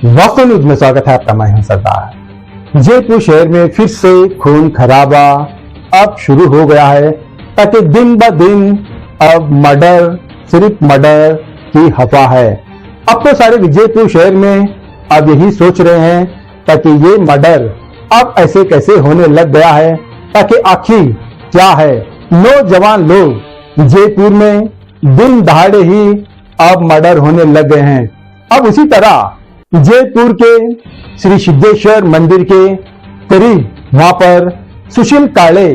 वास्तव न्यूज में स्वागत है आपका। मैं हूं सरदार। जयपुर शहर में फिर से खून खराबा अब शुरू हो गया है, ताकि दिन ब दिन अब मर्डर, सिर्फ मर्डर की हवा है। अब तो सारे विजयपुर शहर में अब यही सोच रहे हैं ताकि ये मर्डर अब ऐसे कैसे होने लग गया है, ताकि आखिर क्या है। नौजवान लोग विजयपुर में दिन दहाड़े ही अब मर्डर होने लग गए हैं। अब उसी तरह जयपुर के श्री सिद्धेश्वर मंदिर के करीब वहां पर सुशील काले,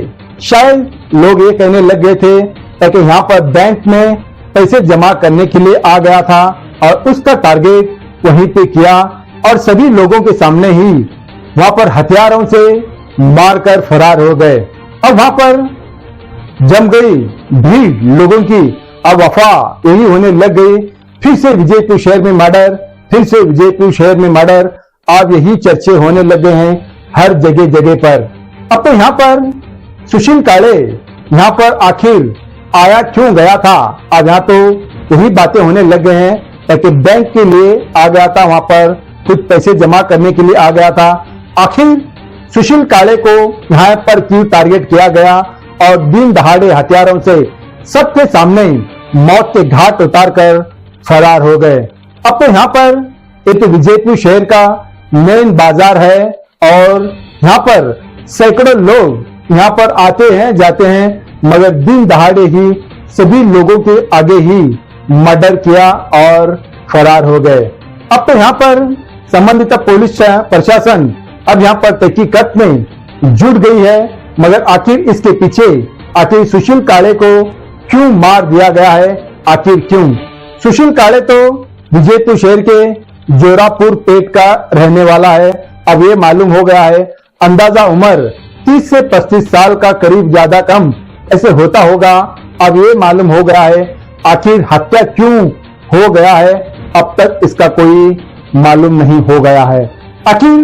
शायद लोग ये कहने लग गए थे ताकि यहाँ पर बैंक में पैसे जमा करने के लिए आ गया था और उसका टारगेट वहीं पे किया और सभी लोगों के सामने ही वहां पर हथियारों से मारकर फरार हो गए। अब वहां पर जम गई भीड़ लोगों की। अब अफवाह यही होने लग गई, फिर से विजयपुर शहर में मर्डर, फिर से विजयपुर शहर में मर्डर। अब यही चर्चे होने लगे हैं हर जगह जगह पर। अब तो यहाँ पर सुशील काले यहाँ पर आखिर आया क्यों गया था, अब यहाँ तो यही बातें होने लग गए हैं ताकि बैंक के लिए आ गया था, वहां पर कुछ पैसे जमा करने के लिए आ गया था। आखिर सुशील काले को यहाँ पर क्यों टारगेट किया गया और दिन दहाड़े हथियारों से सबके सामने मौत के घाट उतारकर फरार हो गए। अब तो यहाँ पर एक विजयपुर शहर का मेन बाजार है और यहाँ पर सैकड़ों लोग यहाँ पर आते हैं जाते हैं, मगर दिन दहाड़े ही सभी लोगों के आगे ही मर्डर किया और फरार हो गए। अब तो यहाँ पर संबंधित पुलिस प्रशासन अब यहाँ पर तहकीकात में जुट गई है, मगर आखिर इसके पीछे आखिर सुशील काले को क्यों मार दिया गया है, आखिर क्यों। सुशील काले तो विजयपुर शहर के जोरापुर पेट का रहने वाला है। अब ये मालूम हो गया है, अंदाजा उम्र 30 से 35 साल का करीब ज्यादा कम ऐसे होता होगा। अब ये मालूम हो गया है आखिर हत्या क्यों हो गया है, अब तक इसका कोई मालूम नहीं हो गया है। आखिर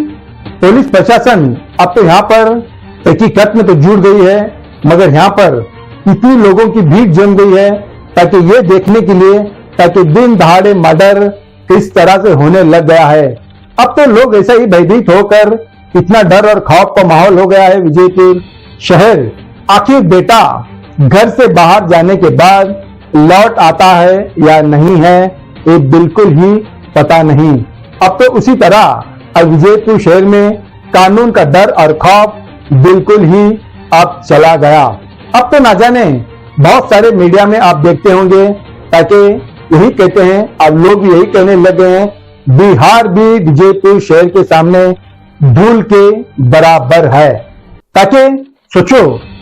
पुलिस प्रशासन अब तो यहाँ पर तहकीकात में तो जुट गई है, मगर यहाँ पर इतनी लोगों की भीड़ जम गई है ताकि ये देखने के लिए ताकि दिन दहाड़े मर्डर किस तरह से होने लग गया है। अब तो लोग ऐसा ही भयभीत होकर इतना डर और खौफ का माहौल हो गया है विजयपुर शहर। आखिर बेटा घर से बाहर जाने के बाद लौट आता है या नहीं है, ये बिल्कुल ही पता नहीं। अब तो उसी तरह अब विजयपुर शहर में कानून का डर और खौफ बिल्कुल ही अब चला गया। अब तो ना जाने बहुत सारे मीडिया में आप देखते होंगे ताकि यही कहते हैं, अब लोग भी यही कहने लगे हैं, बिहार भी विजयपुर शहर के सामने धूल के बराबर है। ताकि सोचो,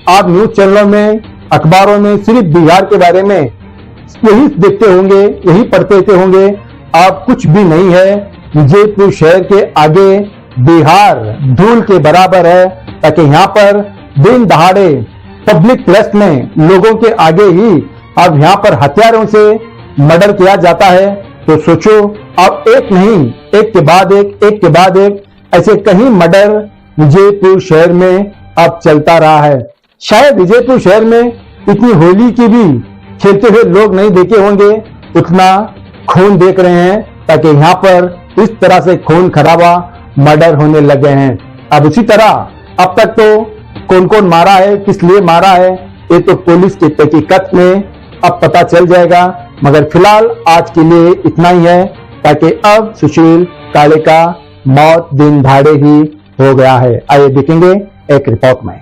आप न्यूज चैनलों में, अखबारों में सिर्फ बिहार के बारे में यही देखते होंगे, यही पढ़ते होंगे। आप कुछ भी नहीं है, विजयपुर शहर के आगे बिहार धूल के बराबर है। ताकि यहाँ पर दिन दहाड़े पब्लिक प्लेस में लोगों के आगे ही अब यहाँ पर हथियारों से मर्डर किया जाता है। तो सोचो, अब एक नहीं, एक के बाद एक ऐसे कहीं मर्डर विजयपुर शहर में अब चलता रहा है। शायद विजयपुर शहर में इतनी होली की भी खेलते हुए लोग नहीं देखे होंगे, उतना खून देख रहे हैं। ताकि यहाँ पर इस तरह से खून खराबा मर्डर होने लगे हैं। अब उसी तरह अब तक तो कौन कौन मारा है, किस लिए मारा है, ये तो पुलिस की तहकीकात में अब पता चल जाएगा। मगर फिलहाल आज के लिए इतना ही है, ताकि अब सुशील काले का मौत दिन दहाड़े ही हो गया है। आइए देखेंगे एक रिपोर्ट में।